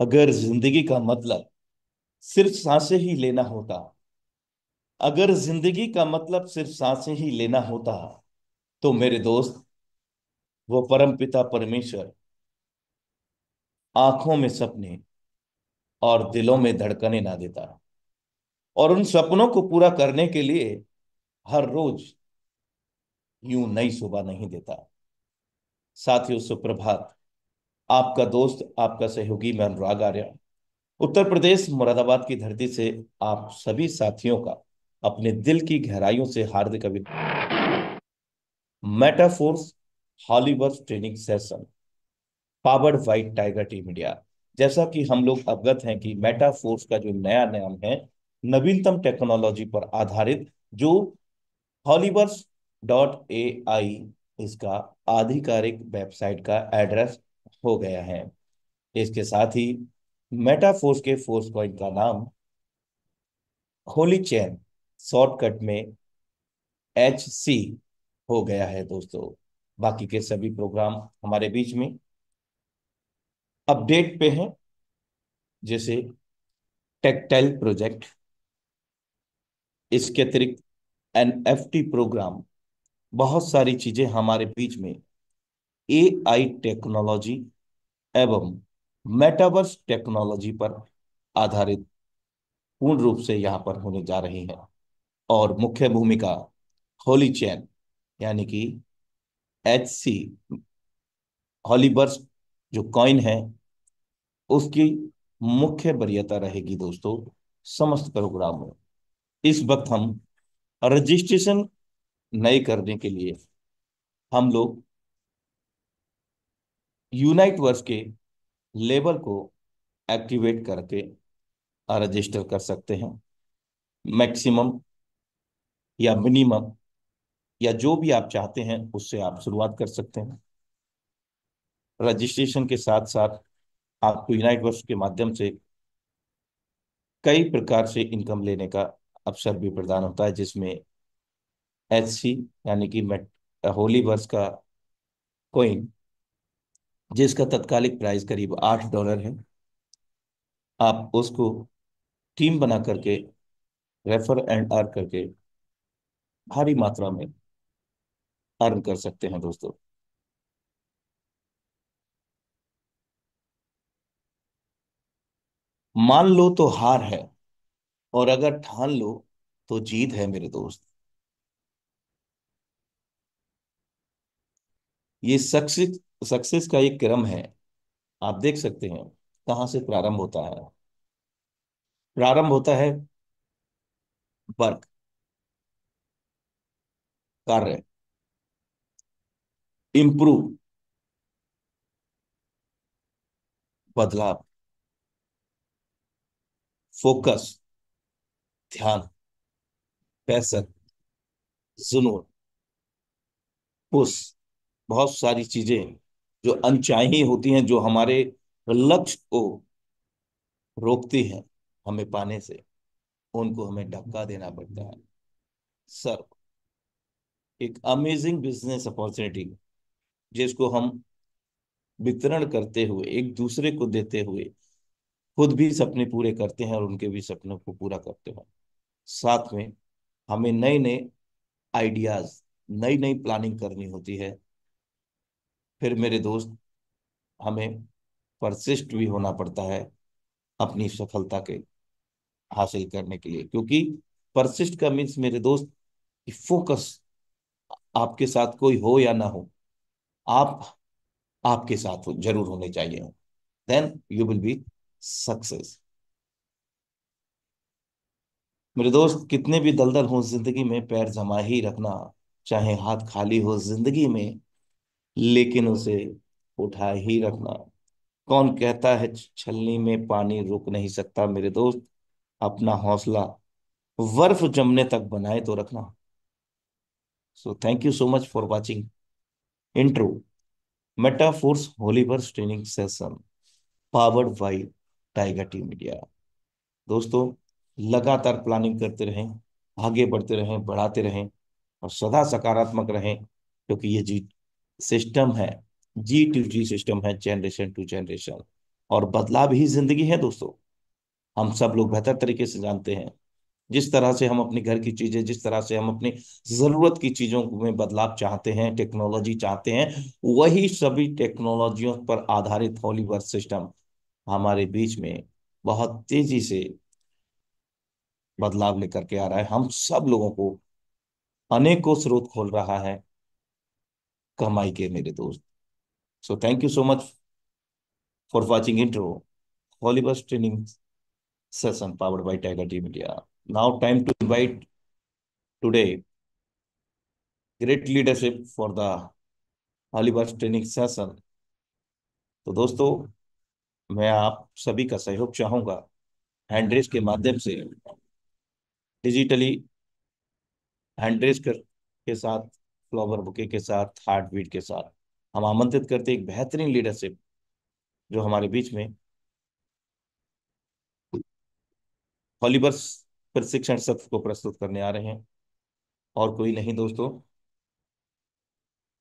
अगर जिंदगी का मतलब सिर्फ सांसें ही लेना होता, अगर जिंदगी का मतलब सिर्फ सांसें ही लेना होता, तो मेरे दोस्त, वो परम पिता परमेश्वर आंखों में सपने और दिलों में धड़कने ना देता, और उन सपनों को पूरा करने के लिए हर रोज यूं नई सुबह नहीं देता। साथियों, सुप्रभात। आपका दोस्त, आपका सहयोगी, मैं अनुराग आर्य, उत्तर प्रदेश मुरादाबाद की धरती से आप सभी साथियों का अपने दिल की गहराइयों से हार्दिक अभिनंदन। Metaforce Holiverse training session, powered by Tiger Team India. जैसा कि हम लोग अवगत हैं कि मेटाफोर्स का जो नया नाम है, नवीनतम टेक्नोलॉजी पर आधारित, जो हॉलीवर्स .ai इसका आधिकारिक वेबसाइट का एड्रेस हो गया है। इसके साथ ही मेटाफोर्स के फोर्स कॉइन का नाम होली चैन, शॉर्टकट में HC हो गया है दोस्तों। बाकी के सभी प्रोग्राम हमारे बीच में अपडेट पे हैं, जैसे टेक्टाइल प्रोजेक्ट, इसके अतिरिक्त NFT प्रोग्राम, बहुत सारी चीजें हमारे बीच में AI टेक्नोलॉजी एवं मेटावर्स टेक्नोलॉजी पर आधारित पूर्ण रूप से यहाँ पर होने जा रही है। और मुख्य भूमिका होली चैन यानी कि HC, हॉलीवर्स जो कॉइन है, उसकी मुख्य वरीयता रहेगी दोस्तों समस्त प्रोग्राम में। इस वक्त हम रजिस्ट्रेशन नए करने के लिए हम लोग यूनाइट वर्स के लेवल को एक्टिवेट करके रजिस्टर कर सकते हैं। मैक्सिमम या मिनिमम या जो भी आप चाहते हैं उससे आप शुरुआत कर सकते हैं। रजिस्ट्रेशन के साथ साथ आपको यूनाइट वर्स के माध्यम से कई प्रकार से इनकम लेने का अवसर भी प्रदान होता है, जिसमें HC यानी कि मेट होली वर्स का कोइन, जिसका तत्कालिक प्राइस करीब $8 है, आप उसको टीम बना करके रेफर एंड अर्न करके भारी मात्रा में अर्न कर सकते हैं दोस्तों। मान लो तो हार है, और अगर ठान लो तो जीत है मेरे दोस्त। ये सक्सेस सक्सेस का एक क्रम है। आप देख सकते हैं कहाँ से प्रारंभ होता है। प्रारंभ होता है वर्क, कार्य, इंप्रूव, बदलाव, फोकस, ध्यान, पैशन, जुनून, पुश। बहुत सारी चीजें जो अनचाही होती हैं, जो हमारे लक्ष्य को रोकती हैं हमें पाने से, उनको हमें धक्का देना पड़ता है। सर, एक अमेजिंग बिजनेस अपॉर्चुनिटी जिसको हम वितरण करते हुए, एक दूसरे को देते हुए, खुद भी सपने पूरे करते हैं और उनके भी सपनों को पूरा करते हैं। साथ में हमें नए नए आइडियाज, नई नई प्लानिंग करनी होती है। फिर मेरे दोस्त, हमें परसिस्ट भी होना पड़ता है अपनी सफलता के हासिल करने के लिए, क्योंकि परसिस्ट का मीन्स मेरे दोस्त कि फोकस, आपके साथ कोई हो या ना हो, आप आपके साथ जरूर होने चाहिए, then you will be success. मेरे दोस्त, कितने भी दलदल हो जिंदगी में, पैर जमा ही रखना, चाहे हाथ खाली हो जिंदगी में, लेकिन उसे उठा ही रखना। कौन कहता है छलनी में पानी रुक नहीं सकता मेरे दोस्त, अपना हौसला बर्फ जमने तक बनाए तो रखना। So thank you so much for watching intro Metaforce Holiverse training session, powered by Tiger Team India. दोस्तों, लगातार प्लानिंग करते रहें, आगे बढ़ते रहें, बढ़ाते रहें, और सदा सकारात्मक रहें, क्योंकि ये जी सिस्टम है, G2G सिस्टम है, जनरेशन टू जनरेशन। और बदलाव ही जिंदगी है दोस्तों। हम सब लोग बेहतर तरीके से जानते हैं, जिस तरह से हम अपने घर की चीजें, जिस तरह से हम अपनी जरूरत की चीजों में बदलाव चाहते हैं, टेक्नोलॉजी चाहते हैं, वही सभी टेक्नोलॉजियों पर आधारित हॉलीवर्स सिस्टम हमारे बीच में बहुत तेजी से बदलाव लेकर के आ रहा है। हम सब लोगों को अनेकों स्रोत खोल रहा है कमाई के, मेरे दोस्त। So thank you so much for watching intro Holiverse training session powered by Tiger Team India. Now time to invite today great leadership for the Hollywood training session. तो दोस्तों, मैं आप सभी का सहयोग चाहूंगा हैंडरेस के माध्यम से, डिजिटली हैंडरेस के साथ, फ्लावर बुके के साथ, हार्ट बीट के साथ हम आमंत्रित करते एक बेहतरीन लीडरशिप जो हमारे बीच में हॉलीवर्स प्रशिक्षण सत्र को प्रस्तुत करने आ रहे हैं। और कोई नहीं दोस्तों,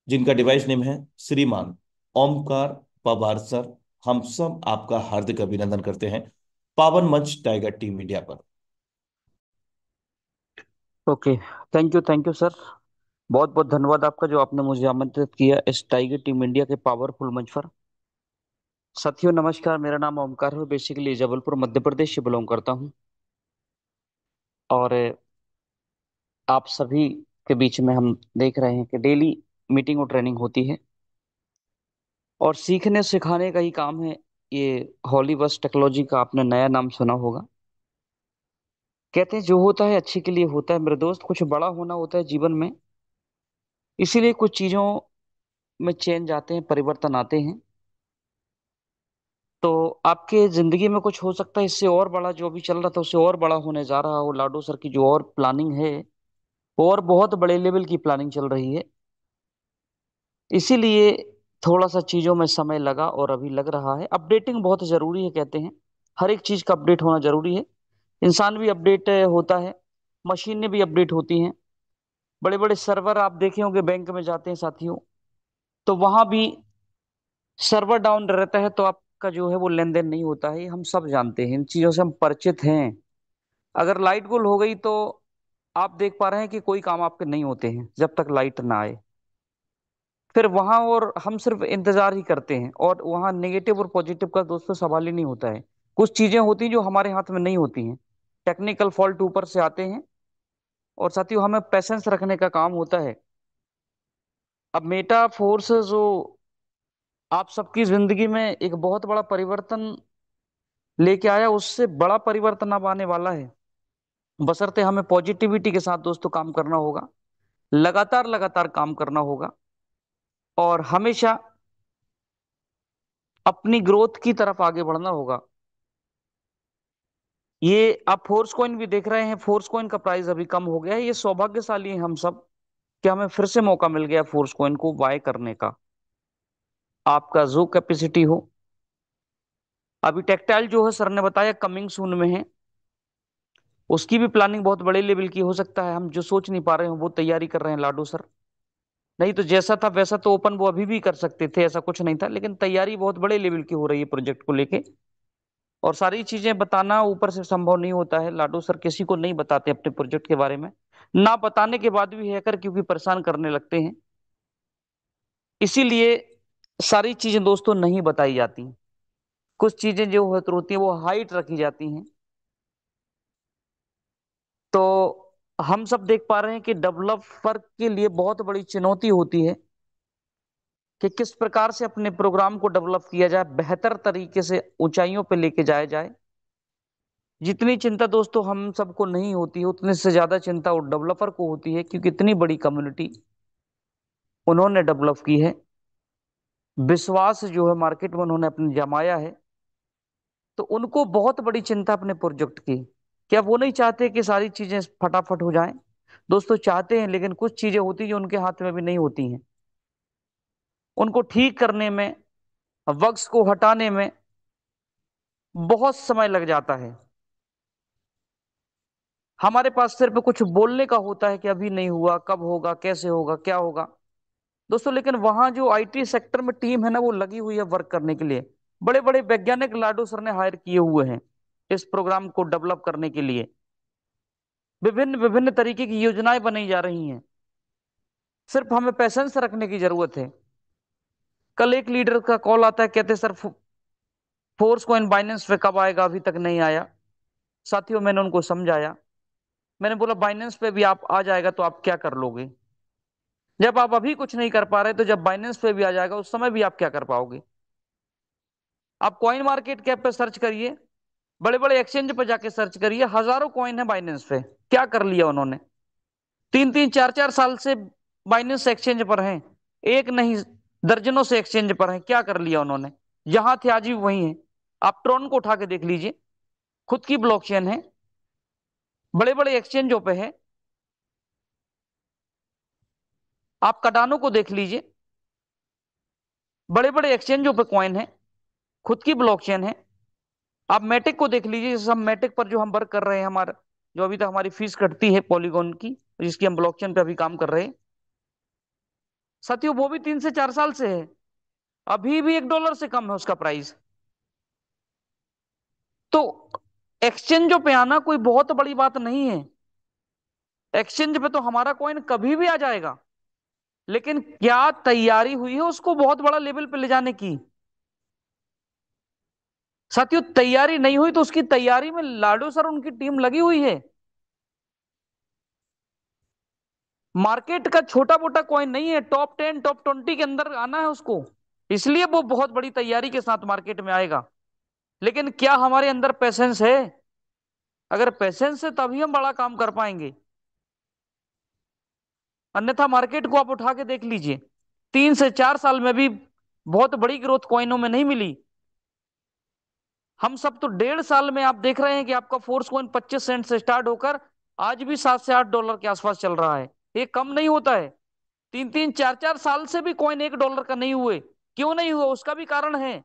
जिनका डिवाइस नेम है श्रीमान ओमकार पवार सर। हम सब आपका हार्दिक अभिनंदन करते हैं पावन मंच टाइगर टीम इंडिया पर। ओके। Thank you sir. बहुत बहुत धन्यवाद आपका जो आपने मुझे आमंत्रित किया इस टाइगर टीम इंडिया के पावरफुल मंच पर। साथियों नमस्कार, मेरा नाम ओमकार है। बेसिकली जबलपुर मध्य प्रदेश से बिलोंग करता हूँ। और आप सभी के बीच में हम देख रहे हैं कि डेली मीटिंग और ट्रेनिंग होती है और सीखने सिखाने का ही काम है। ये हॉलीवर्स टेक्नोलॉजी का आपने नया नाम सुना होगा। कहते हैं जो होता है अच्छे के लिए होता है मेरे दोस्त। कुछ बड़ा होना होता है जीवन में, इसीलिए कुछ चीजों में चेंज आते हैं, परिवर्तन आते हैं। तो आपके जिंदगी में कुछ हो सकता है इससे और बड़ा, जो अभी चल रहा था उससे और बड़ा होने जा रहा हो। लाडो सर की जो और प्लानिंग है वो और बहुत बड़े लेवल की प्लानिंग चल रही है। इसीलिए थोड़ा सा चीजों में समय लगा और अभी लग रहा है। अपडेटिंग बहुत जरूरी है, कहते हैं हर एक चीज का अपडेट होना जरूरी है। इंसान भी अपडेट होता है, मशीनें भी अपडेट होती हैं। बड़े बड़े सर्वर आप देखे होंगे, बैंक में जाते हैं साथियों तो वहां भी सर्वर डाउन रहता है तो आपका जो है वो लेन देन नहीं होता है। ये हम सब जानते हैं, इन चीजों से हम परिचित हैं। अगर लाइट गुल हो गई तो आप देख पा रहे हैं कि कोई काम आपके नहीं होते हैं जब तक लाइट ना आए। फिर वहां और हम सिर्फ इंतजार ही करते हैं और वहां नेगेटिव और पॉजिटिव का दोस्तों सवाल ही नहीं होता है। कुछ चीजें होती हैं जो हमारे हाथ में नहीं होती हैं। टेक्निकल फॉल्ट ऊपर से आते हैं और साथियों हमें पेशेंस रखने का काम होता है। अब मेटा फोर्स जो आप सबकी जिंदगी में एक बहुत बड़ा परिवर्तन लेके आया, उससे बड़ा परिवर्तन अब आने वाला है। बशर्ते हमें पॉजिटिविटी के साथ दोस्तों काम करना होगा, लगातार लगातार काम करना होगा और हमेशा अपनी ग्रोथ की तरफ आगे बढ़ना होगा। ये आप फोर्स कॉइन भी देख रहे हैं, फोर्स कॉइन का प्राइस अभी कम हो गया है। ये सौभाग्यशाली है हम सब कि हमें फिर से मौका मिल गया फोर्स कॉइन को बाय करने का। आपका जो कैपेसिटी हो, अभी टेक्टाइल जो है सर ने बताया कमिंग सून में है, उसकी भी प्लानिंग बहुत बड़े लेवल की हो सकता है। हम जो सोच नहीं पा रहे हैं वो तैयारी कर रहे हैं लाडू सर। नहीं तो जैसा था वैसा तो ओपन वो अभी भी कर सकते थे, ऐसा कुछ नहीं था, लेकिन तैयारी बहुत बड़े लेवल की हो रही है प्रोजेक्ट को लेके। और सारी चीजें बताना ऊपर से संभव नहीं होता है। लाडो सर किसी को नहीं बताते अपने प्रोजेक्ट के बारे में, ना बताने के बाद भी हैकर क्योंकि परेशान करने लगते हैं। इसीलिए सारी चीजें दोस्तों नहीं बताई जाती। कुछ चीजें जो होती हैं वो हाइट रखी जाती हैं। तो हम सब देख पा रहे हैं कि डेवलपर के लिए बहुत बड़ी चुनौती होती है कि किस प्रकार से अपने प्रोग्राम को डेवलप किया जाए, बेहतर तरीके से ऊंचाइयों पे लेके जाया जाए। जितनी चिंता दोस्तों हम सबको नहीं होती है उतने से ज्यादा चिंता वो डेवलपर को होती है, क्योंकि इतनी बड़ी कम्युनिटी उन्होंने डेवलप की है। विश्वास जो है मार्केट में उन्होंने अपने जमाया है। तो उनको बहुत बड़ी चिंता अपने प्रोजेक्ट की। क्या वो नहीं चाहते कि सारी चीजें फटाफट हो जाएं? दोस्तों चाहते हैं, लेकिन कुछ चीजें होती हैं जो उनके हाथ में भी नहीं होती हैं। उनको ठीक करने में, बग्स को हटाने में बहुत समय लग जाता है। हमारे पास सिर्फ कुछ बोलने का होता है कि अभी नहीं हुआ, कब होगा, कैसे होगा, क्या होगा दोस्तों। लेकिन वहां जो आईटी सेक्टर में टीम है ना, वो लगी हुई है वर्क करने के लिए। बड़े बड़े वैज्ञानिक लाडो सर ने हायर किए हुए हैं इस प्रोग्राम को डेवलप करने के लिए। विभिन्न विभिन्न तरीके की योजनाएं बनाई जा रही हैं। सिर्फ हमें पैसेंस रखने की जरूरत है। कल एक लीडर का कॉल आता है, कहते सर फोर्स कॉइन बाइनेंस पे कब आएगा, अभी तक नहीं आया। साथियों, मैंने उनको समझाया। मैंने बोला बाइनेंस पे भी आप आ जाएगा तो आप क्या कर लोगे? जब आप अभी कुछ नहीं कर पा रहे तो जब बाइनेंस पे भी आ जाएगा उस समय भी आप क्या कर पाओगे? आप कॉइन मार्केट कैप पे सर्च करिए, बड़े बड़े एक्सचेंज पे जाके सर्च करिए, हजारों कॉइन है बाइनेंस पे। क्या कर लिया उन्होंने? तीन तीन चार चार साल से बाइनेंस एक्सचेंज पर हैं। एक नहीं, दर्जनों से एक्सचेंज पर हैं। क्या कर लिया उन्होंने? जहां थे आज भी वही हैं। आप ट्रोन को उठा के देख लीजिए, खुद की ब्लॉकचेन है, बड़े बड़े एक्सचेंजों पे है। आप कार्डानो को देख लीजिए, बड़े बड़े एक्सचेंजों पे कॉइन है, खुद की ब्लॉकचेन है। आप मैटिक को देख लीजिए, जैसे हम मैटिक पर जो हम वर्क कर रहे हैं, हमारा जो अभी तक हमारी फीस कटती है पॉलीगॉन की, जिसकी हम ब्लॉकचेन पे अभी काम कर रहे हैं, साथियों वो भी 3 से 4 साल से है। अभी भी $1 से कम है उसका प्राइस। तो एक्सचेंजों पे आना कोई बहुत बड़ी बात नहीं है। एक्सचेंज पे तो हमारा कॉइन कभी भी आ जाएगा, लेकिन क्या तैयारी हुई है उसको बहुत बड़ा लेवल पे ले जाने की? साथियों, तैयारी नहीं हुई तो उसकी तैयारी में लाडो सर उनकी टीम लगी हुई है। मार्केट का छोटा मोटा कॉइन नहीं है, टॉप 10 टॉप 20 के अंदर आना है उसको। इसलिए वो बहुत बड़ी तैयारी के साथ मार्केट में आएगा। लेकिन क्या हमारे अंदर पेशेंस है? अगर पेशेंस है तभी हम बड़ा काम कर पाएंगे। अन्यथा मार्केट को आप उठा के देख लीजिए, 3 से 4 साल में भी बहुत बड़ी ग्रोथ कॉइनों में नहीं मिली। हम सब तो 1.5 साल में आप देख रहे हैं कि आपका फोर्स कॉइन 25 सेंट से स्टार्ट होकर आज भी $7 से $8 के आसपास चल रहा है। ये कम नहीं होता है। 3 3 4 4 साल से भी कॉइन $1 का नहीं हुए। क्यों नहीं हुआ? उसका भी कारण है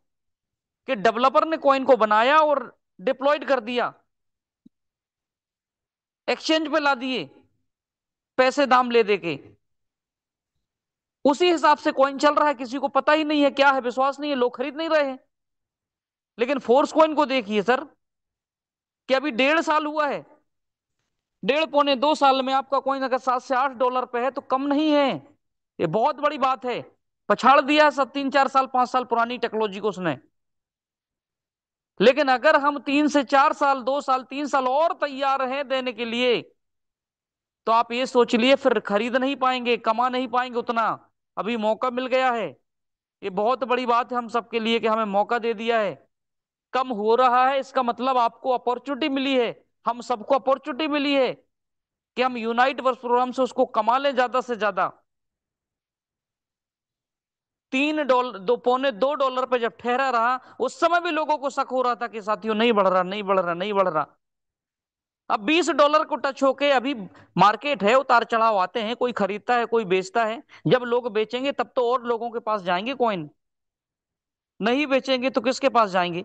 कि डेवलपर ने कॉइन को बनाया और डिप्लॉयड कर दिया, एक्सचेंज पे ला दिए, पैसे दाम ले दे के। उसी हिसाब से कॉइन चल रहा है। किसी को पता ही नहीं है क्या है, विश्वास नहीं है, लोग खरीद नहीं रहे हैं। लेकिन फोर्स कॉइन को देखिए सर, कि अभी 1.5 साल हुआ है, 1.5 पौने 2 साल में आपका कॉइन अगर $7 से $8 पे है तो कम नहीं है। ये बहुत बड़ी बात है। पछाड़ दिया सब 3 4 साल 5 साल पुरानी टेक्नोलॉजी को उसने। लेकिन अगर हम 3 से 4 साल 2 साल 3 साल और तैयार हैं देने के लिए, तो आप ये सोच लिए फिर खरीद नहीं पाएंगे, कमा नहीं पाएंगे उतना। अभी मौका मिल गया है। ये बहुत बड़ी बात है हम सबके लिए कि हमें मौका दे दिया है। कम हो रहा है इसका मतलब आपको अपॉर्चुनिटी मिली है, हम सबको अपॉर्चुनिटी मिली है कि हम यूनाइट वर्स प्रोग्राम से उसको कमा लें ज्यादा से ज्यादा। $3 2 पौने 2 डॉलर पे जब ठहरा रहा, उस समय भी लोगों को शक हो रहा था कि साथियों नहीं बढ़ रहा, नहीं बढ़ रहा, नहीं बढ़ रहा। अब $20 को टच होके अभी मार्केट है, उतार चढ़ाव आते हैं, कोई खरीदता है कोई बेचता है। जब लोग बेचेंगे तब तो और लोगों के पास जाएंगे कॉइन, नहीं बेचेंगे तो किसके पास जाएंगे?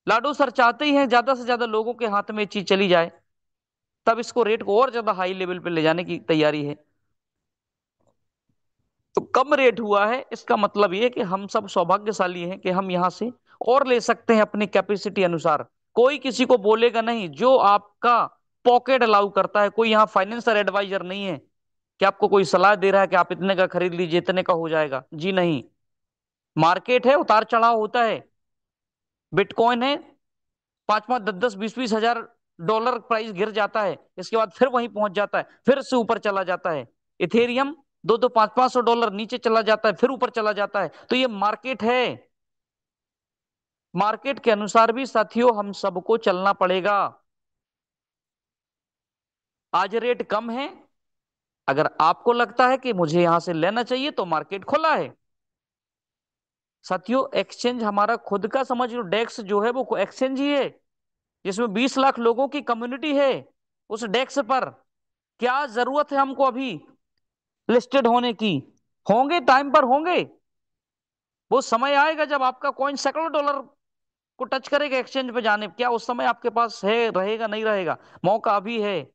लाडो सर चाहते ही हैं ज्यादा से ज्यादा लोगों के हाथ में ये चीज चली जाए, तब इसको रेट को और ज्यादा हाई लेवल पे ले जाने की तैयारी है। तो कम रेट हुआ है, इसका मतलब ये है कि हम सब सौभाग्यशाली हैं कि हम यहां से और ले सकते हैं अपनी कैपेसिटी अनुसार। कोई किसी को बोलेगा नहीं, जो आपका पॉकेट अलाउ करता है। कोई यहाँ फाइनेंशियल एडवाइजर नहीं है कि आपको कोई सलाह दे रहा है कि आप इतने का खरीद लीजिए, इतने का हो जाएगा। जी नहीं। मार्केट है, उतार चढ़ाव होता है। बिटकॉइन है, 5 5 10 10 20 20 हजार डॉलर प्राइस गिर जाता है, इसके बाद फिर वहीं पहुंच जाता है, फिर से ऊपर चला जाता है। इथेरियम 2 2 5 500 डॉलर नीचे चला जाता है, फिर ऊपर चला जाता है। तो ये मार्केट है। मार्केट के अनुसार भी साथियों हम सबको चलना पड़ेगा। आज रेट कम है, अगर आपको लगता है कि मुझे यहां से लेना चाहिए तो मार्केट खुला है। साथियों, एक्सचेंज हमारा खुद का समझ लो, डेक्स जो है वो एक्सचेंज ही है, जिसमें 20 लाख लोगों की कम्युनिटी है। उस डेक्स पर क्या जरूरत है हमको अभी लिस्टेड होने की? होंगे, टाइम पर होंगे। वो समय आएगा जब आपका कॉइन सैकड़ों डॉलर को टच करेगा एक्सचेंज पे जाने, क्या उस समय आपके पास है, रहेगा, नहीं रहेगा? मौका अभी है।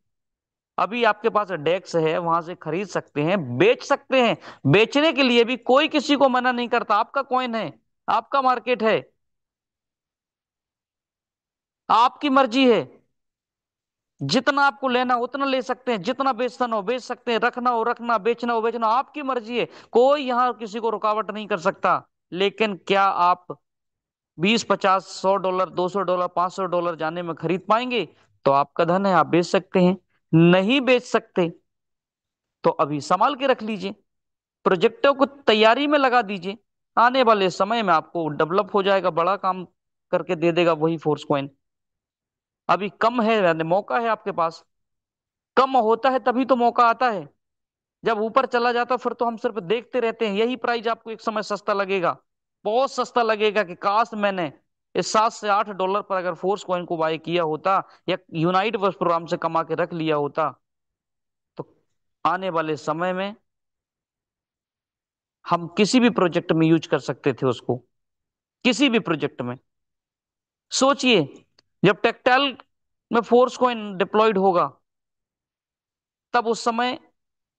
अभी आपके पास डेक्स है, वहां से खरीद सकते हैं, बेच सकते हैं। बेचने के लिए भी कोई किसी को मना नहीं करता। आपका कॉइन है, आपका मार्केट है। आपकी मर्जी है, जितना आपको लेना उतना ले सकते हैं, जितना बेचना हो बेच सकते हैं, रखना हो रखना, बेचना हो बेचना, आपकी मर्जी है। कोई यहां किसी को रुकावट नहीं कर सकता। लेकिन क्या आप 20, 50, 100 डॉलर, $200, $500 जाने में खरीद पाएंगे? तो आपका धन है, आप बेच सकते हैं। नहीं बेच सकते तो अभी संभाल के रख लीजिए, प्रोजेक्टों को तैयारी में लगा दीजिए। आने वाले समय में आपको डेवलप हो जाएगा, बड़ा काम करके दे देगा वही फोर्स कॉइन। अभी कम है, यानी मौका है आपके पास। कम होता है तभी तो मौका आता है। जब ऊपर चला जाता है फिर तो हम सिर्फ देखते रहते हैं। यही प्राइस आपको एक समय सस्ता लगेगा, बहुत सस्ता लगेगा कि काश मैंने इस $7 से $8 पर अगर फोर्स कॉइन को बाय किया होता, या यूनाइट वर्स प्रोग्राम से कमा के रख लिया होता, तो आने वाले समय में हम किसी भी प्रोजेक्ट में यूज कर सकते थे उसको, किसी भी प्रोजेक्ट में। सोचिए, जब टेक्टाइल में फोर्स कॉइन डिप्लॉयड होगा, तब उस समय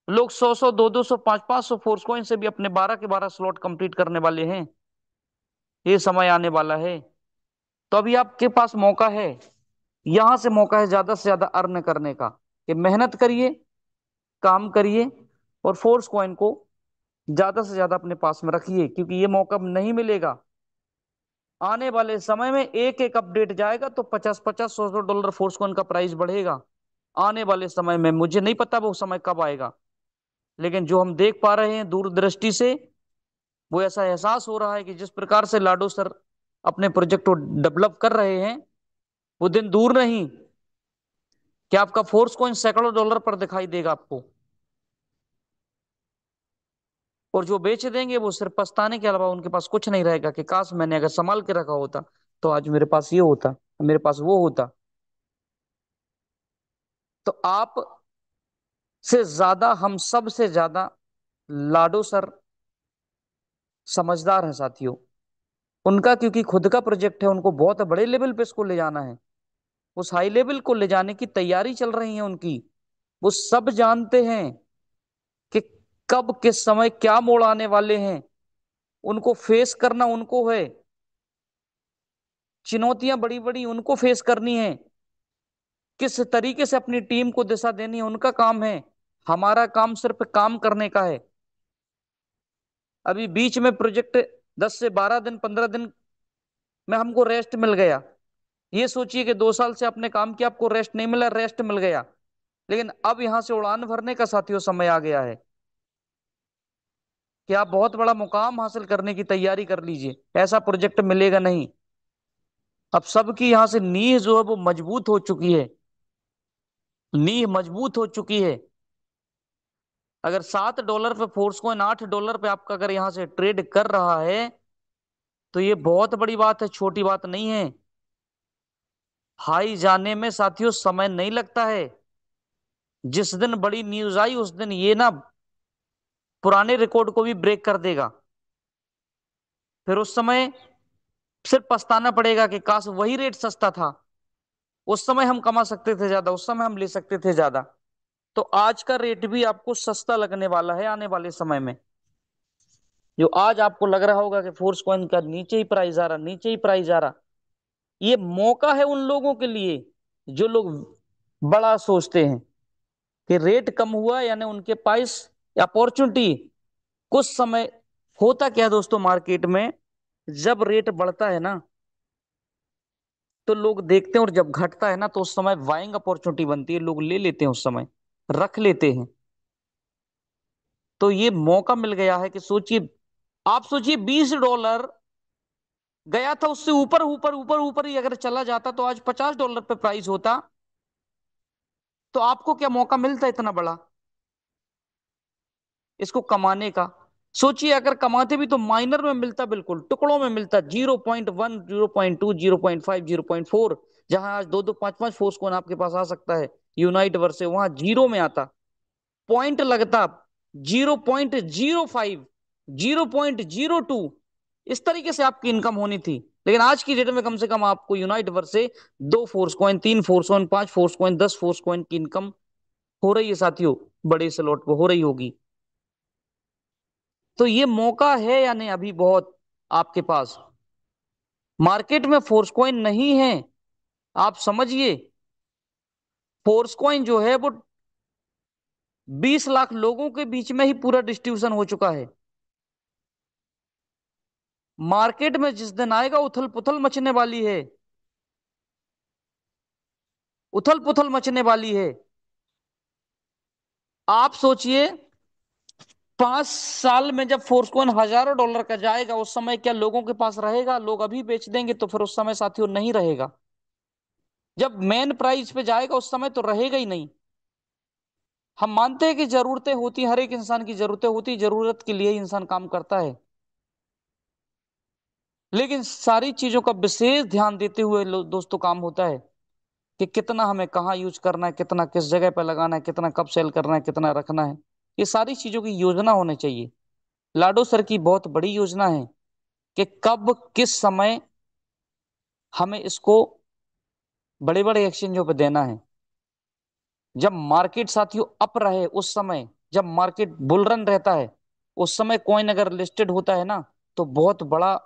लोग 100 100, 200 200, 500 500 फोर्स कॉइन से भी अपने 12 के 12 स्लॉट कंप्लीट करने वाले हैं। ये समय आने वाला है। तो अभी आपके पास मौका है, यहां से मौका है ज्यादा से ज्यादा अर्न करने का, कि मेहनत करिए, काम करिए, और फोर्स कॉइन को ज्यादा से ज्यादा अपने पास में रखिए, क्योंकि ये मौका नहीं मिलेगा। आने वाले समय में एक एक अपडेट जाएगा तो 50 50, 100 100 डॉलर फोर्स कॉइन का प्राइस बढ़ेगा। आने वाले समय में मुझे नहीं पता वो समय कब आएगा, लेकिन जो हम देख पा रहे हैं दूरदृष्टि से, वो ऐसा एहसास हो रहा है कि जिस प्रकार से लाडो सर अपने प्रोजेक्ट को डेवलप कर रहे हैं, वो दिन दूर नहीं कि आपका फोर्स कॉइन सैकड़ों डॉलर पर दिखाई देगा आपको। और जो बेच देंगे वो सिर्फ पछताने के अलावा उनके पास कुछ नहीं रहेगा, कि काश मैंने अगर संभाल के रखा होता तो आज मेरे पास ये होता, मेरे पास वो होता। तो आप से ज्यादा, हम सब से ज्यादा लाडो सर समझदार हैं साथियों। उनका क्योंकि खुद का प्रोजेक्ट है, उनको बहुत बड़े लेवल पे इसको ले जाना है, उस हाई लेवल को ले जाने की तैयारी चल रही है उनकी। वो सब जानते हैं कि कब किस समय क्या मोड़ आने वाले हैं, उनको फेस करना उनको है। चुनौतियां बड़ी बड़ी उनको फेस करनी है, किस तरीके से अपनी टीम को दिशा देनी है उनका काम है। हमारा काम सिर्फ काम करने का है। अभी बीच में प्रोजेक्ट 10 से 12 दिन, 15 दिन में हमको रेस्ट मिल गया। ये सोचिए कि 2 साल से आपने काम किया, आपको रेस्ट नहीं मिला, रेस्ट मिल गया। लेकिन अब यहां से उड़ान भरने का साथियों समय आ गया है, कि आप बहुत बड़ा मुकाम हासिल करने की तैयारी कर लीजिए। ऐसा प्रोजेक्ट मिलेगा नहीं। अब सबकी यहां से नींव जो है वो मजबूत हो चुकी है, नींव मजबूत हो चुकी है। अगर $7 पे फोर्स कॉइन, $8 पे आपका अगर यहां से ट्रेड कर रहा है, तो ये बहुत बड़ी बात है, छोटी बात नहीं है। हाई जाने में साथियों समय नहीं लगता है। जिस दिन बड़ी न्यूज आई उस दिन ये ना पुराने रिकॉर्ड को भी ब्रेक कर देगा। फिर उस समय सिर्फ पछताना पड़ेगा कि काश वही रेट सस्ता था, उस समय हम कमा सकते थे ज्यादा, उस समय हम ले सकते थे ज्यादा। तो आज का रेट भी आपको सस्ता लगने वाला है आने वाले समय में। जो आज आपको लग रहा होगा कि फोर्स कॉइन का नीचे ही प्राइस आ रहा, नीचे ही प्राइस आ रहा, ये मौका है उन लोगों के लिए जो लोग बड़ा सोचते हैं कि रेट कम हुआ यानी उनके पास अपॉर्चुनिटी। कुछ समय होता क्या है दोस्तों मार्केट में, जब रेट बढ़ता है ना तो लोग देखते हैं, और जब घटता है ना तो उस समय बाइंग अपॉर्चुनिटी बनती है, लोग ले लेते हैं, उस समय रख लेते हैं। तो ये मौका मिल गया है कि सोचिए, आप सोचिए $20 गया था, उससे ऊपर ऊपर ऊपर ऊपर ही अगर चला जाता तो आज $50 पे प्राइस होता, तो आपको क्या मौका मिलता इतना बड़ा इसको कमाने का। सोचिए अगर कमाते भी तो माइनर में मिलता, बिल्कुल टुकड़ों में मिलता, 0.1, 0.2, 0.5, 0.4। जहां आज दो दो पांच पांच फोर्स कौन आपके पास आ सकता है यूनाइट वर्स से, वहां जीरो में आता, पॉइंट लगता 0.05, 0.02। इस तरीके से आपकी इनकम होनी थी। लेकिन आज की डेट में कम से कम आपको यूनाइट वर्स से 2 force coin, 3 force coin, 5 force coin, 10 force coin की इनकम हो रही है साथियों, बड़े स्लॉट पे हो रही होगी। तो ये मौका है या नहीं अभी बहुत आपके पास। मार्केट में फोर्स कॉइन नहीं है, आप समझिए, फोर्स कॉइन जो है वो 20 लाख लोगों के बीच में ही पूरा डिस्ट्रीब्यूशन हो चुका है। मार्केट में जिस दिन आएगा उथल पुथल मचने वाली है, उथल पुथल मचने वाली है। आप सोचिए, 5 साल में जब फोर्सकॉइन हजारों डॉलर का जाएगा, उस समय क्या लोगों के पास रहेगा? लोग अभी बेच देंगे तो फिर उस समय साथियों नहीं रहेगा। जब मेन प्राइस पे जाएगा उस समय तो रहेगा ही नहीं। हम मानते हैं कि जरूरतें होती, हर एक इंसान की जरूरतें होती, जरूरत के लिए ही इंसान काम करता है। लेकिन सारी चीजों का विशेष ध्यान देते हुए दोस्तों काम होता है कि कितना हमें कहाँ यूज करना है, कितना किस जगह पर लगाना है, कितना कब सेल करना है, कितना रखना है। ये सारी चीजों की योजना होनी चाहिए। लाडो सर की बहुत बड़ी योजना है कि कब किस समय हमें इसको बड़े बड़े एक्सचेंजों पे देना है। जब मार्केट साथियों अप रहे, उस समय जब मार्केट बुल रन रहता है, उस समय कॉइन अगर लिस्टेड होता है ना, तो बहुत बड़ा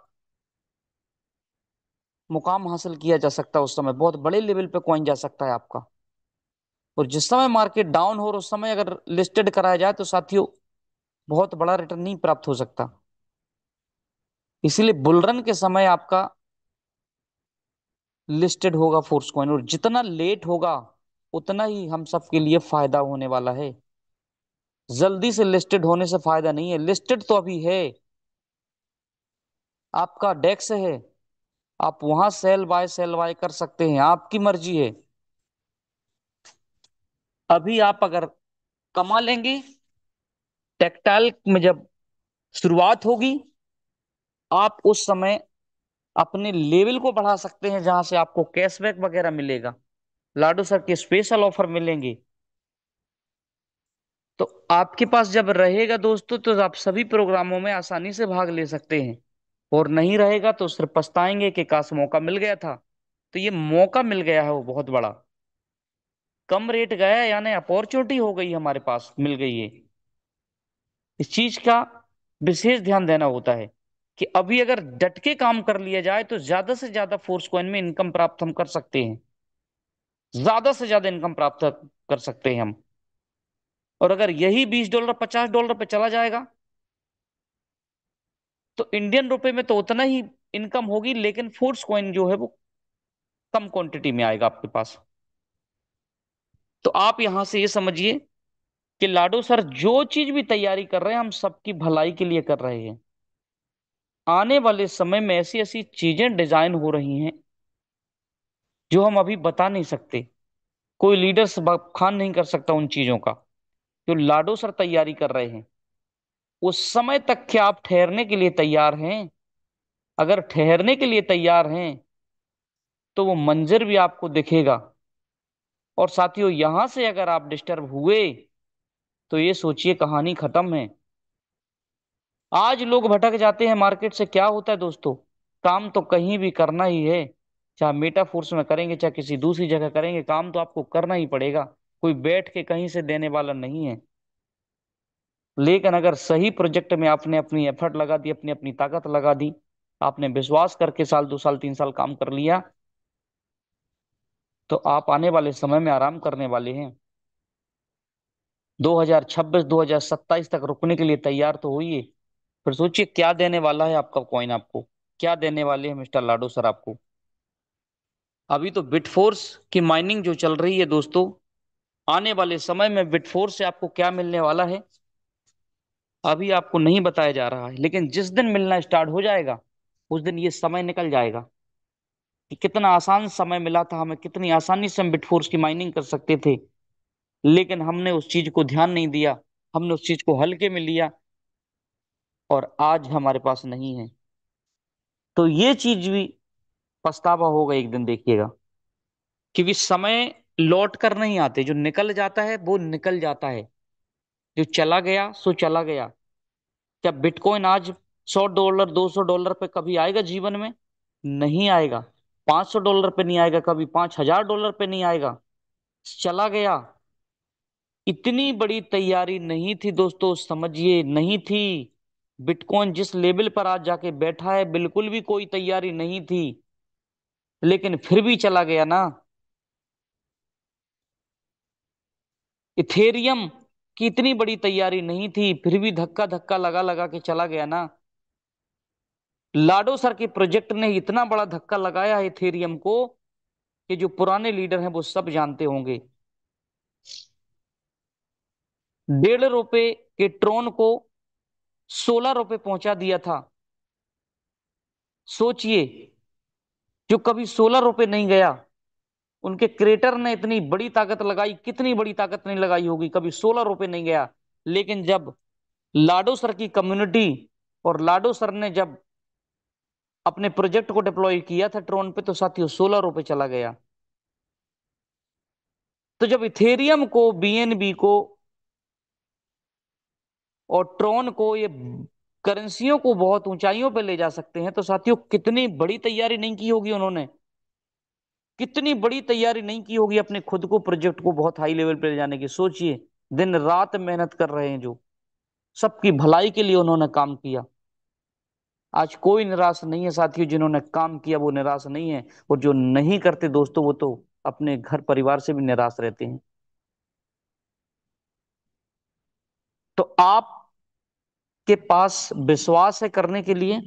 मुकाम हासिल किया जा सकता है। उस समय बहुत बड़े लेवल पे कॉइन जा सकता है आपका। और जिस समय मार्केट डाउन हो और उस समय अगर लिस्टेड कराया जाए तो साथियों बहुत बड़ा रिटर्न नहीं प्राप्त हो सकता। इसीलिए बुल रन के समय आपका लिस्टेड होगा फोर्स कॉइन, और जितना लेट होगा उतना ही हम सबके लिए फायदा होने वाला है। जल्दी से लिस्टेड होने से फायदा नहीं है। लिस्टेड तो अभी है, आपका डेक्स है, आप वहां सेल बाय कर सकते हैं, आपकी मर्जी है। अभी आप अगर कमा लेंगे, टेक्टाइल में जब शुरुआत होगी, आप उस समय अपने लेवल को बढ़ा सकते हैं, जहां से आपको कैशबैक वगैरह मिलेगा, लाडो सर के स्पेशल ऑफर मिलेंगे। तो आपके पास जब रहेगा दोस्तों, तो आप सभी प्रोग्रामों में आसानी से भाग ले सकते हैं। और नहीं रहेगा तो सिर्फ पछताएंगे कि काश मौका मिल गया था। तो ये मौका मिल गया है वो बहुत बड़ा, कम रेट गया, यानी अपॉर्चुनिटी हो गई, हमारे पास मिल गई है। इस चीज का विशेष ध्यान देना होता है कि अभी अगर डट के काम कर लिया जाए तो ज्यादा से ज्यादा फोर्स कॉइन में इनकम प्राप्त हम कर सकते हैं, ज्यादा से ज्यादा इनकम प्राप्त कर सकते हैं हम। और अगर यही $20 $50 पे चला जाएगा, तो इंडियन रुपए में तो उतना ही इनकम होगी, लेकिन फोर्स कॉइन जो है वो कम क्वांटिटी में आएगा आपके पास। तो आप यहां से ये समझिए कि लाडो सर जो चीज भी तैयारी कर रहे हैं, हम सबकी भलाई के लिए कर रहे हैं। आने वाले समय में ऐसी ऐसी चीजें डिजाइन हो रही हैं जो हम अभी बता नहीं सकते। कोई लीडर खान नहीं कर सकता उन चीजों का, जो लाडो सर तैयारी कर रहे हैं। उस समय तक क्या आप ठहरने के लिए तैयार हैं? अगर ठहरने के लिए तैयार हैं तो वो मंजर भी आपको दिखेगा। और साथियों, यहां से अगर आप डिस्टर्ब हुए तो ये सोचिए कहानी खत्म है। आज लोग भटक जाते हैं मार्केट से, क्या होता है दोस्तों? काम तो कहीं भी करना ही है, चाहे मेटाफोर्स में करेंगे चाहे किसी दूसरी जगह करेंगे, काम तो आपको करना ही पड़ेगा। कोई बैठ के कहीं से देने वाला नहीं है। लेकिन अगर सही प्रोजेक्ट में आपने अपनी एफर्ट लगा दी, अपनी अपनी ताकत लगा दी, आपने विश्वास करके साल 2 साल 3 साल काम कर लिया, तो आप आने वाले समय में आराम करने वाले हैं। 2026 2027 तक रुकने के लिए तैयार तो होइए। फिर सोचिए क्या देने वाला है आपका कॉइन, आपको क्या देने वाले हैं मिस्टर लाडो सर आपको। अभी तो बिटफोर्स की माइनिंग जो चल रही है दोस्तों, आने वाले समय में बिटफोर्स से आपको क्या मिलने वाला है अभी आपको नहीं बताया जा रहा है। लेकिन जिस दिन मिलना स्टार्ट हो जाएगा, उस दिन ये समय निकल जाएगा कि कितना आसान समय मिला था हमें, कितनी आसानी से हम बिटफोर्स की माइनिंग कर सकते थे। लेकिन हमने उस चीज को ध्यान नहीं दिया, हमने उस चीज को हल्के में लिया, और आज हमारे पास नहीं है। तो ये चीज भी पछतावा होगा एक दिन, देखिएगा। क्योंकि समय लौट कर नहीं आते, जो निकल जाता है वो निकल जाता है, जो चला गया सो चला गया। क्या बिटकॉइन आज $100 $200 पे कभी आएगा जीवन में? नहीं आएगा। $500 पे नहीं आएगा, कभी $5000 पे नहीं आएगा, चला गया। इतनी बड़ी तैयारी नहीं थी दोस्तों, समझिए नहीं थी। बिटकॉइन जिस लेवल पर आज जाके बैठा है, बिल्कुल भी कोई तैयारी नहीं थी। लेकिन फिर भी चला गया ना। इथेरियम की इतनी बड़ी तैयारी नहीं थी, फिर भी धक्का धक्का लगा लगा के चला गया ना। लाडो सर के प्रोजेक्ट ने इतना बड़ा धक्का लगाया है इथेरियम को कि जो पुराने लीडर हैं वो सब जानते होंगे। 1.5 रुपए के ट्रोन को 16 रुपए पहुंचा दिया था। सोचिए, जो कभी 16 रुपए नहीं गया, उनके क्रिएटर ने इतनी बड़ी ताकत लगाई, कितनी बड़ी ताकत नहीं लगाई होगी, कभी 16 रुपए नहीं गया। लेकिन जब लाडो सर की कम्युनिटी और लाडो सर ने जब अपने प्रोजेक्ट को डिप्लॉय किया था ट्रोन पे, तो साथियों 16 रुपए चला गया। तो जब इथेरियम को, बीएनबी को और ट्रोन को, ये करेंसियों को बहुत ऊंचाइयों पे ले जा सकते हैं, तो साथियों कितनी बड़ी तैयारी नहीं की होगी उन्होंने, कितनी बड़ी तैयारी नहीं की होगी अपने खुद को, प्रोजेक्ट को बहुत हाई लेवल पे ले जाने की। सोचिए, दिन रात मेहनत कर रहे हैं, जो सबकी भलाई के लिए उन्होंने काम किया। आज कोई निराश नहीं है साथियों, जिन्होंने काम किया वो निराश नहीं है, और जो नहीं करते दोस्तों, वो तो अपने घर परिवार से भी निराश रहते हैं। तो आपके पास विश्वास है करने के लिए,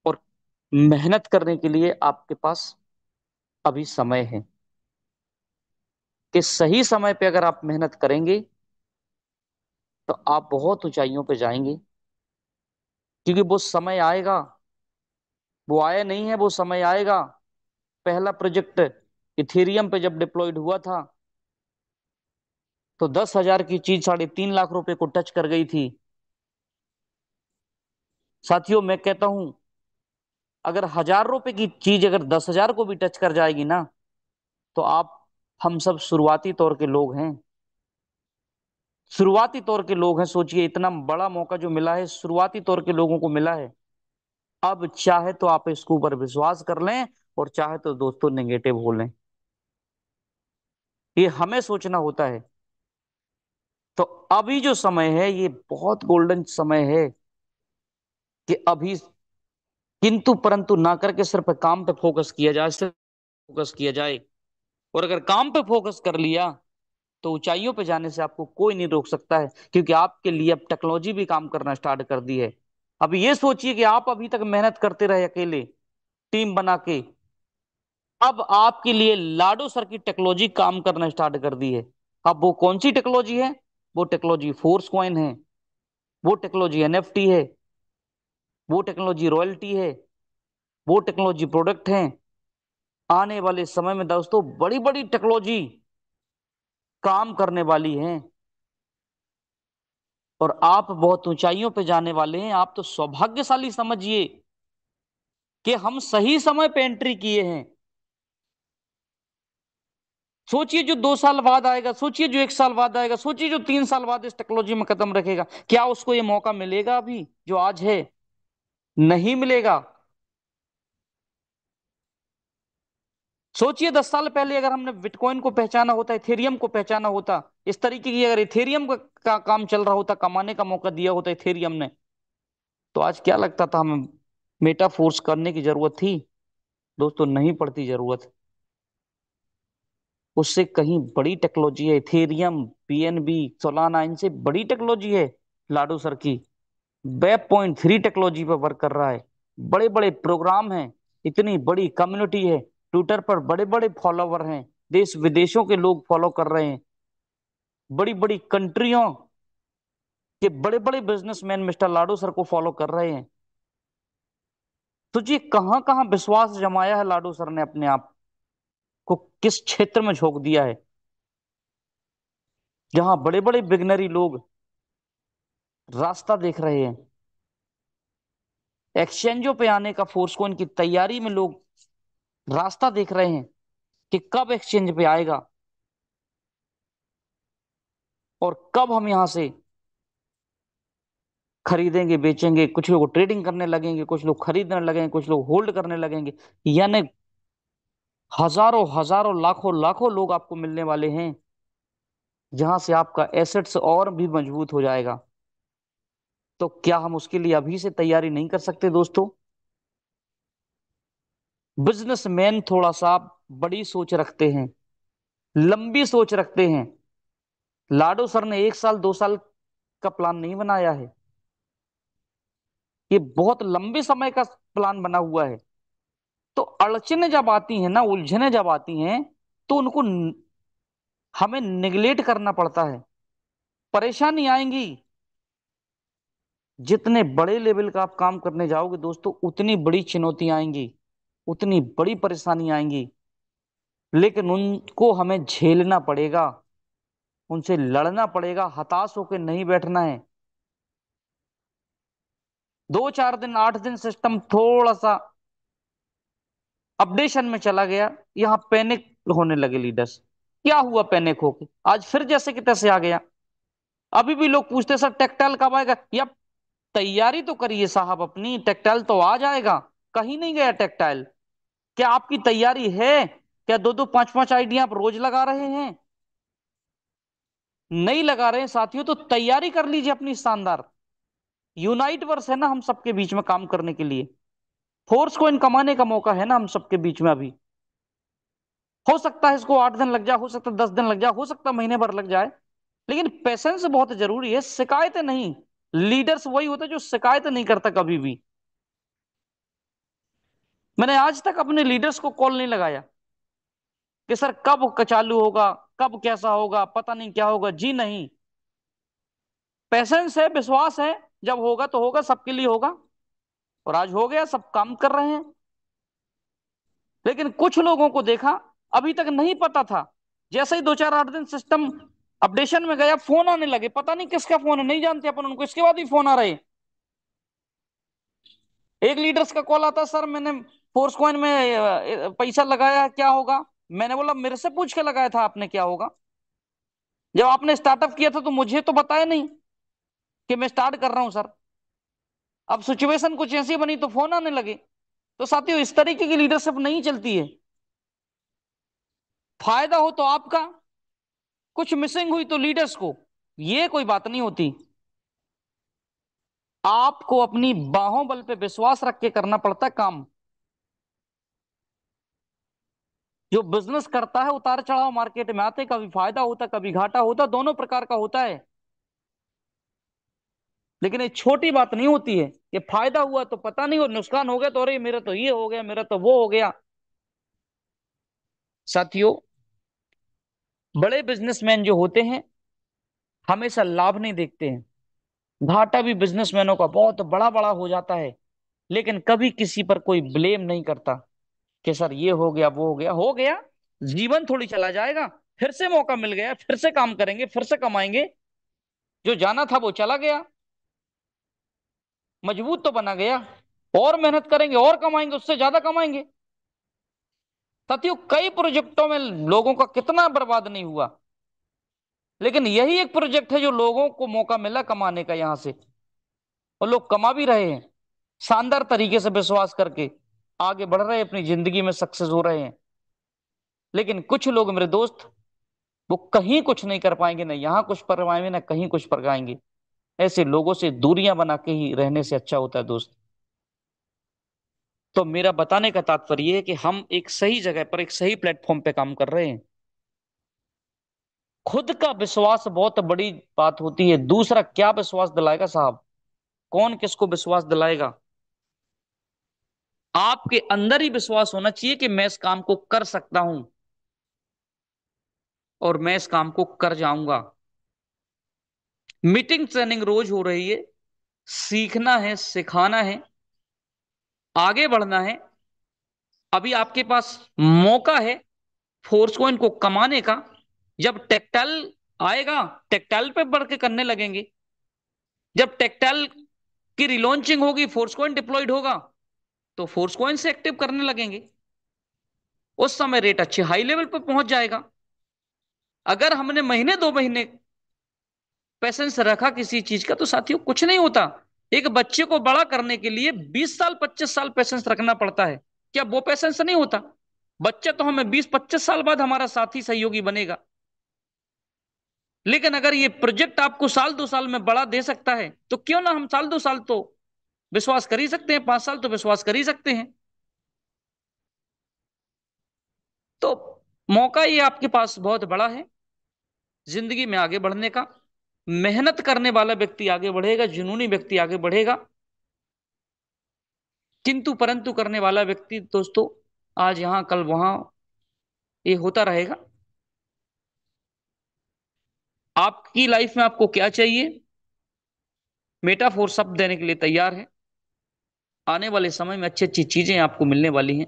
और मेहनत करने के लिए आपके पास अभी समय है, कि सही समय पे अगर आप मेहनत करेंगे तो आप बहुत ऊंचाइयों पे जाएंगे। क्योंकि वो समय आएगा, वो आया नहीं है, वो समय आएगा। पहला प्रोजेक्ट इथेरियम पे जब डिप्लॉयड हुआ था, तो 10,000 की चीज 3.5 लाख रुपए को टच कर गई थी। साथियों, मैं कहता हूं, अगर 1,000 रुपए की चीज अगर 10,000 को भी टच कर जाएगी ना, तो आप, हम सब शुरुआती तौर के लोग हैं, शुरुआती तौर के लोग हैं। सोचिए, इतना बड़ा मौका जो मिला है, शुरुआती तौर के लोगों को मिला है। अब चाहे तो आप इसके ऊपर विश्वास कर लें, और चाहे तो दोस्तों नेगेटिव हो लें, ये हमें सोचना होता है। तो अभी जो समय है, ये बहुत गोल्डन समय है, कि अभी किंतु परंतु ना करके सिर्फ काम पे फोकस किया जाए, सिर्फ फोकस किया जाए। और अगर काम पे फोकस कर लिया, तो ऊंचाइयों पे जाने से आपको कोई नहीं रोक सकता है, क्योंकि आपके लिए अब टेक्नोलॉजी भी काम करना स्टार्ट कर दी है। अब ये सोचिए कि आप अभी तक मेहनत करते रहे अकेले, टीम बना के, अब आपके लिए लाडो सर की टेक्नोलॉजी काम करना स्टार्ट कर दी है। अब वो कौन सी टेक्नोलॉजी है? वो टेक्नोलॉजी फोर्स कॉइन है, वो टेक्नोलॉजी एनएफटी है, वो टेक्नोलॉजी रॉयल्टी है, वो टेक्नोलॉजी प्रोडक्ट है। आने वाले समय में दोस्तों बड़ी बड़ी टेक्नोलॉजी काम करने वाली हैं, और आप बहुत ऊंचाइयों पे जाने वाले हैं। आप तो सौभाग्यशाली समझिए कि हम सही समय पे एंट्री किए हैं। सोचिए जो 2 साल बाद आएगा, सोचिए जो 1 साल बाद आएगा, सोचिए जो 3 साल बाद इस टेक्नोलॉजी में कदम रखेगा, क्या उसको ये मौका मिलेगा अभी जो आज है? नहीं मिलेगा। सोचिए 10 साल पहले अगर हमने बिटकॉइन को पहचाना होता, इथेरियम को पहचाना होता, इस तरीके की अगर इथेरियम का काम चल रहा होता, कमाने का मौका दिया होता इथेरियम ने, तो आज क्या लगता था हमें? मेटा फोर्स करने की जरूरत थी? दोस्तों नहीं पड़ती जरूरत। उससे कहीं बड़ी टेक्नोलॉजी है इथेरियम, बीएनबी, सोलाना, इनसे बड़ी टेक्नोलॉजी है लाडो सर की। Web.3 टेक्नोलॉजी पर वर्क कर रहा है, बड़े बड़े प्रोग्राम हैं, इतनी बड़ी कम्युनिटी है, ट्विटर पर बड़े बड़े फॉलोवर हैं, देश विदेशों के लोग फॉलो कर रहे हैं, बड़ी बड़ी कंट्रियों के बड़े बड़े बिजनेसमैन मिस्टर लाडो सर को फॉलो कर रहे हैं। सोचिए कहां कहां विश्वास जमाया है लाडो सर ने अपने आप को, किस क्षेत्र में झोंक दिया है, जहां बड़े बड़े बिगनरी लोग रास्ता देख रहे हैं। एक्सचेंजों पे आने का, फोर्स को इनकी तैयारी में लोग रास्ता देख रहे हैं कि कब एक्सचेंज पे आएगा, और कब हम यहां से खरीदेंगे बेचेंगे। कुछ लोग ट्रेडिंग करने लगेंगे, कुछ लोग खरीदने लगेंगे, कुछ लोग होल्ड करने लगेंगे। यानी हजारों हजारों लाखों लाखों लोग आपको मिलने वाले हैं, जहां से आपका एसेट्स और भी मजबूत हो जाएगा। तो क्या हम उसके लिए अभी से तैयारी नहीं कर सकते दोस्तों? बिजनेसमैन थोड़ा सा बड़ी सोच रखते हैं, लंबी सोच रखते हैं। लाडो सर ने 1 साल 2 साल का प्लान नहीं बनाया है, ये बहुत लंबे समय का प्लान बना हुआ है। तो अड़चने जब आती हैं ना, उलझने जब आती हैं, तो उनको हमें निगलेक्ट करना पड़ता है। परेशानी आएंगी, जितने बड़े लेवल का आप काम करने जाओगे दोस्तों, उतनी बड़ी चुनौती आएंगी, उतनी बड़ी परेशानी आएंगी। लेकिन उनको हमें झेलना पड़ेगा, उनसे लड़ना पड़ेगा, हताश होकर नहीं बैठना है। 2 4 दिन 8 दिन सिस्टम थोड़ा सा अपडेशन में चला गया, यहाँ पैनिक होने लगे लीडर्स। क्या हुआ पैनिक होके? आज फिर जैसे कि तैसे आ गया। अभी भी लोग पूछते सर टेक्सटाइल कब आएगा? या तैयारी तो करिए साहब, अपनी टेक्सटाइल तो आ जाएगा। कहीं नहीं गया टेक्सटाइल। क्या आपकी तैयारी है? क्या 2 2 5 5 आइडिया आप रोज लगा रहे हैं? नहीं लगा रहे हैं साथियों, तो तैयारी कर लीजिए अपनी शानदार। यूनाइट वर्स है ना हम सबके बीच में काम करने के लिए। फोर्स को इन कमाने का मौका है ना हम सबके बीच में अभी। हो सकता है इसको 8 दिन लग जाए, हो सकता है 10 दिन लग जाए, हो सकता है महीने भर लग जाए, लेकिन पेशेंस बहुत जरूरी है, शिकायतें नहीं। लीडर्स वही होते हैं जो शिकायत नहीं करता कभी भी। मैंने आज तक अपने लीडर्स को कॉल नहीं लगाया कि सर कब चालू होगा, कब कैसा होगा, पता नहीं क्या होगा, जी नहीं। पेशेंस है, विश्वास है, जब होगा तो होगा, सबके लिए होगा। और आज हो गया, सब काम कर रहे हैं। लेकिन कुछ लोगों को देखा, अभी तक नहीं पता था, जैसे ही 2 4 8 दिन सिस्टम अपडेशन में गया, फोन आने लगे, पता नहीं किसका फोन है, नहीं जानते अपन उनको, इसके बाद भी फोन आ रहे। एक लीडर्स का कॉल आता, सर मैंने फोर्स कॉइन में पैसा लगाया, क्या होगा? मैंने बोला मेरे से पूछ के लगाया था आपने, क्या होगा? जब आपने स्टार्टअप किया था तो मुझे तो बताया नहीं कि मैं स्टार्ट कर रहा हूं सर। अब सिचुएशन कुछ ऐसी बनी तो फोन आने लगे। तो साथियों, इस तरीके की लीडरशिप नहीं चलती है। फायदा हो तो आपका, कुछ मिसिंग हुई तो लीडर्स को, ये कोई बात नहीं होती। आपको अपनी बाहों बल पे विश्वास रख के करना पड़ता है काम। जो बिजनेस करता है, उतार चढ़ाव मार्केट में आते, कभी फायदा होता कभी घाटा होता, दोनों प्रकार का होता है। लेकिन ये छोटी बात नहीं होती है, ये फायदा हुआ तो पता नहीं, और नुकसान हो गया तो अरे मेरा तो ये हो गया, मेरा तो वो हो गया। साथियों, बड़े बिजनेसमैन जो होते हैं हमेशा लाभ नहीं देखते हैं। घाटा भी बिजनेसमैनों का बहुत बड़ा बड़ा हो जाता है, लेकिन कभी किसी पर कोई ब्लेम नहीं करता कि सर ये हो गया, वो हो गया, हो गया। जीवन थोड़ी चला जाएगा, फिर से मौका मिल गया, फिर से काम करेंगे, फिर से कमाएंगे। जो जाना था वो चला गया, मजबूत तो बना गया। और मेहनत करेंगे और कमाएंगे, उससे ज्यादा कमाएंगे। साथियों, कई प्रोजेक्टों में लोगों का कितना बर्बाद नहीं हुआ, लेकिन यही एक प्रोजेक्ट है जो लोगों को मौका मिला कमाने का यहां से, और लोग कमा भी रहे हैं शानदार तरीके से, विश्वास करके आगे बढ़ रहे हैं, अपनी जिंदगी में सक्सेस हो रहे हैं। लेकिन कुछ लोग मेरे दोस्त, वो कहीं कुछ नहीं कर पाएंगे, ना यहाँ कुछ कर पाएंगे, ना कहीं कुछ कर पाएंगे। ऐसे लोगों से दूरियां बना के ही रहने से अच्छा होता है दोस्त। तो मेरा बताने का तात्पर्य यह है कि हम एक सही जगह पर, एक सही प्लेटफॉर्म पे काम कर रहे हैं। खुद का विश्वास बहुत बड़ी बात होती है। दूसरा क्या विश्वास दिलाएगा साहब? कौन किसको विश्वास दिलाएगा? आपके अंदर ही विश्वास होना चाहिए कि मैं इस काम को कर सकता हूं और मैं इस काम को कर जाऊंगा। मीटिंग ट्रेनिंग रोज हो रही है, सीखना है, सिखाना है, आगे बढ़ना है। अभी आपके पास मौका है फोर्स को इनको कमाने का। जब टेक्टाइल आएगा, टेक्टाइल पे बढ़ के करने लगेंगे। जब टेक्टाइल की रिलॉन्चिंग होगी, फोर्स कॉइन डिप्लॉयड होगा, तो फोर्स कॉइन से एक्टिव करने लगेंगे। उस समय रेट अच्छे हाई लेवल पर पहुंच जाएगा। अगर हमने महीने 2 महीने पेशेंस रखा किसी चीज का, तो साथियों कुछ नहीं होता। एक बच्चे को बड़ा करने के लिए 20 साल 25 साल पेशेंस रखना पड़ता है। क्या वो पेशेंस नहीं होता? बच्चा तो हमें 20 25 साल बाद हमारा साथी सहयोगी बनेगा। लेकिन अगर ये प्रोजेक्ट आपको साल 2 साल में बड़ा दे सकता है, तो क्यों ना हम साल 2 साल तो विश्वास कर ही सकते हैं, 5 साल तो विश्वास कर ही सकते हैं। मौका ये आपके पास बहुत बड़ा है जिंदगी में आगे बढ़ने का। मेहनत करने वाला व्यक्ति आगे बढ़ेगा, जुनूनी व्यक्ति आगे बढ़ेगा। किंतु परंतु करने वाला व्यक्ति दोस्तों आज यहां कल वहां, ये होता रहेगा। आपकी लाइफ में आपको क्या चाहिए? मेटाफोर शब्द देने के लिए तैयार है। आने वाले समय में अच्छी अच्छी चीजें आपको मिलने वाली हैं।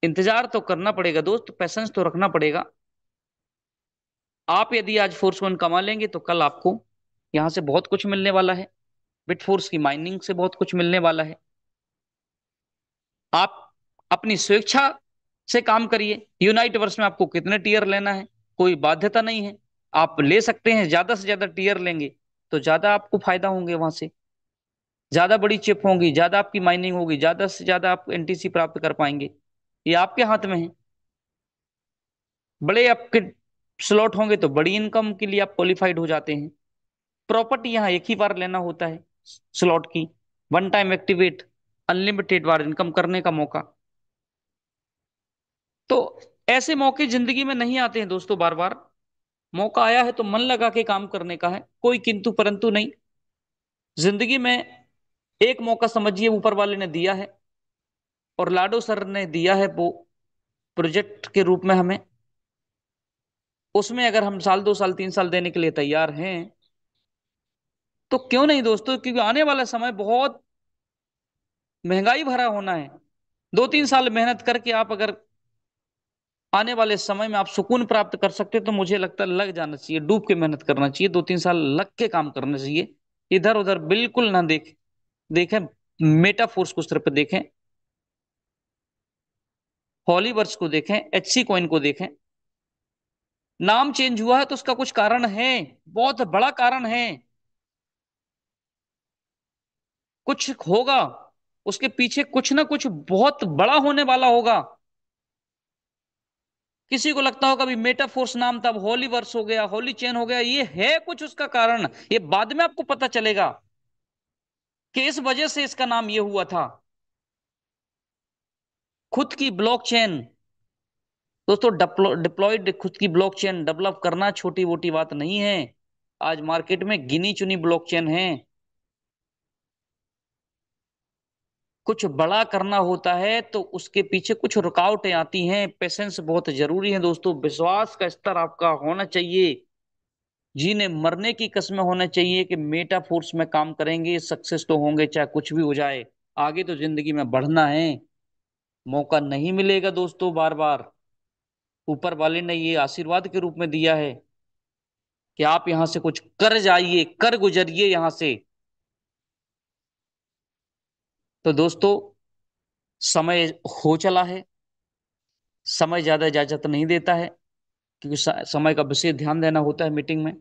इंतजार तो करना पड़ेगा दोस्त, पैसेंस तो रखना पड़ेगा। आप यदि आज फोर्स वन कमा लेंगे तो कल आपको यहां से बहुत कुछ मिलने वाला है। बिटफोर्स की माइनिंग से बहुत कुछ मिलने वाला है। आप अपनी स्वेच्छा से काम करिए। यूनाइट वर्स में आपको कितने टीयर लेना है, कोई बाध्यता नहीं है। आप ले सकते हैं, ज्यादा से ज्यादा टीयर लेंगे तो ज्यादा आपको फायदा होंगे, वहां से ज्यादा बड़ी चिप होंगी, ज्यादा आपकी माइनिंग होगी, ज्यादा से ज्यादा आप एनटीसी प्राप्त कर पाएंगे। ये आपके हाथ में है। बड़े आपके स्लॉट होंगे तो बड़ी इनकम के लिए आप क्वालिफाइड हो जाते हैं। प्रॉपर्टी यहाँ एक ही बार लेना होता है स्लॉट की। वन टाइम एक्टिवेट, अनलिमिटेड बार इनकम करने का मौका। तो ऐसे मौके जिंदगी में नहीं आते हैं दोस्तों बार बार। मौका आया है तो मन लगा के काम करने का है, कोई किंतु परंतु नहीं। जिंदगी में एक मौका समझिए ऊपर वाले ने दिया है, और लाडो सर ने दिया है वो प्रोजेक्ट के रूप में हमें। उसमें अगर हम साल 2 साल 3 साल देने के लिए तैयार हैं तो क्यों नहीं दोस्तों, क्योंकि आने वाला समय बहुत महंगाई भरा होना है। 2 3 साल मेहनत करके आप अगर आने वाले समय में आप सुकून प्राप्त कर सकते तो मुझे लगता है लग जाना चाहिए, डूब के मेहनत करना चाहिए, 2 3 साल लग के काम करना चाहिए। इधर उधर बिल्कुल ना देखें। मेटाफोर्स को सिर्फ देखें, हॉलीवर्स को देखें, एचसी कॉइन को देखें। नाम चेंज हुआ है तो उसका कुछ कारण है, बहुत बड़ा कारण है। कुछ होगा, उसके पीछे कुछ ना कुछ बहुत बड़ा होने वाला होगा। किसी को लगता होगा भी मेटाफोर्स नाम था, अब हॉलीवर्स हो गया, होली चेन हो गया। ये है कुछ उसका कारण, ये बाद में आपको पता चलेगा कि इस वजह से इसका नाम ये हुआ था। खुद की ब्लॉकचेन दोस्तों, डिप्लॉयड खुद की ब्लॉकचेन डेवलप करना छोटी मोटी बात नहीं है। आज मार्केट में गिनी चुनी ब्लॉकचेन है। कुछ बड़ा करना होता है तो उसके पीछे कुछ रुकावटें आती हैं। पेशेंस बहुत जरूरी है दोस्तों, विश्वास का स्तर आपका होना चाहिए। जीने मरने की कसमें होना चाहिए कि मेटा फोर्स में काम करेंगे, सक्सेस तो होंगे चाहे कुछ भी हो जाए। आगे तो जिंदगी में बढ़ना है। मौका नहीं मिलेगा दोस्तों बार बार। ऊपर वाले ने ये आशीर्वाद के रूप में दिया है कि आप यहां से कुछ कर जाइए, कर गुजरिए यहां से। तो दोस्तों समय हो चला है। समय ज्यादा इजाजत नहीं देता है, क्योंकि समय का विशेष ध्यान देना होता है मीटिंग में।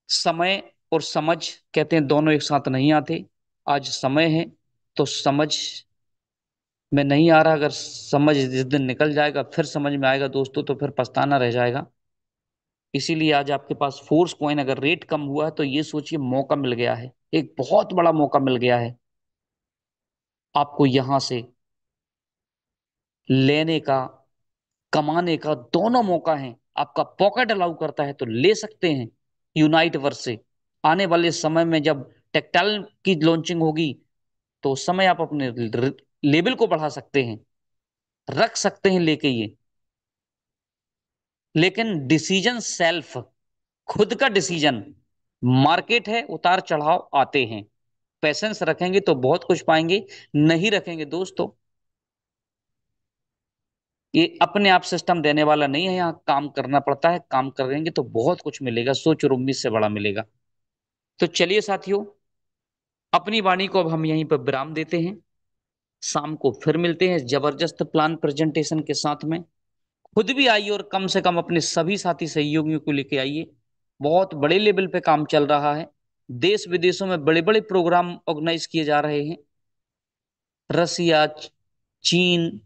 समय और समझ कहते हैं दोनों एक साथ नहीं आते। आज समय है तो समझ में नहीं आ रहा। अगर समझ जिस दिन निकल जाएगा फिर समझ में आएगा दोस्तों, तो फिर पछताना रह जाएगा। इसीलिए आज आपके पास फोर्स कॉइन अगर रेट कम हुआ है तो ये सोचिए मौका मिल गया है, एक बहुत बड़ा मौका मिल गया है आपको यहां से लेने का, कमाने का। दोनों मौका है। आपका पॉकेट अलाउ करता है तो ले सकते हैं यूनाइट वर्स से। आने वाले समय में जब टेक्टाइल की लॉन्चिंग होगी तो उस समय आप अपने लेवल को बढ़ा सकते हैं, रख सकते हैं लेके ये। लेकिन डिसीजन सेल्फ, खुद का डिसीजन। मार्केट है, उतार चढ़ाव आते हैं। पैसेंस रखेंगे तो बहुत कुछ पाएंगे, नहीं रखेंगे दोस्तों ये अपने आप सिस्टम देने वाला नहीं है। यहाँ काम करना पड़ता है, काम करेंगे तो बहुत कुछ मिलेगा, सोच और उम्मीद से बड़ा मिलेगा। तो चलिए साथियों, अपनी वाणी को अब हम यहीं पर विराम देते हैं। शाम को फिर मिलते हैं जबरदस्त प्लान प्रेजेंटेशन के साथ में। खुद भी आइए और कम से कम अपने सभी साथी सहयोगियों को लेके आइए। बहुत बड़े लेवल पे काम चल रहा है। देश विदेशों में बड़े बड़े प्रोग्राम ऑर्गेनाइज किए जा रहे हैं। रसिया, चीन,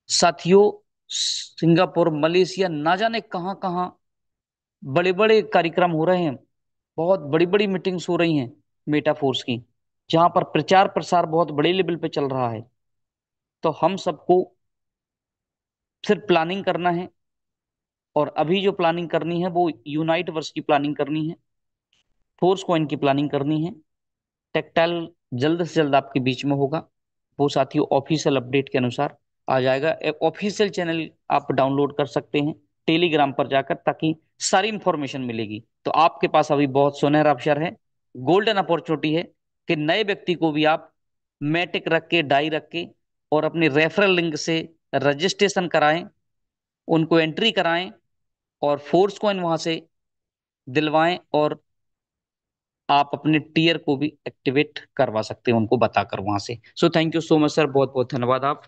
साथियों सिंगापुर, मलेशिया, ना जाने कहाँ कहाँ बड़े बड़े कार्यक्रम हो रहे हैं। बहुत बड़ी बड़ी मीटिंग्स हो रही हैं मेटाफोर्स की, जहां पर प्रचार प्रसार बहुत बड़े लेवल पे चल रहा है। तो हम सबको सिर्फ प्लानिंग करना है, और अभी जो प्लानिंग करनी है वो यूनाइट वर्स की प्लानिंग करनी है, फोर्स कॉइन की प्लानिंग करनी है। टेक्टाइल जल्द से जल्द आपके बीच में होगा, वो साथियों ऑफिशियल अपडेट के अनुसार आ जाएगा। ऑफिशियल चैनल आप डाउनलोड कर सकते हैं टेलीग्राम पर जाकर, ताकि सारी इंफॉर्मेशन मिलेगी। तो आपके पास अभी बहुत सुनहरा अवसर है, गोल्डन अपॉर्चुनिटी है, कि नए व्यक्ति को भी आप मैटिक रख के, डाई रख के, और अपने रेफरल लिंक से रजिस्ट्रेशन कराएं, उनको एंट्री कराएं, और फोर्स कॉइन वहां से दिलवाएं, और आप अपने टीयर को भी एक्टिवेट करवा सकते हैं उनको बताकर वहां से। सो thank you so much sir, बहुत बहुत धन्यवाद। आप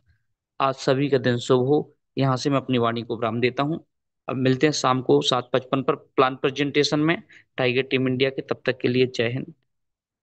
आज सभी का दिन शुभ हो। यहाँ से मैं अपनी वाणी को विराम देता हूँ। अब मिलते हैं शाम को 7:55 पर प्लान प्रेजेंटेशन में टाइगर टीम इंडिया के। तब तक के लिए जय हिंद।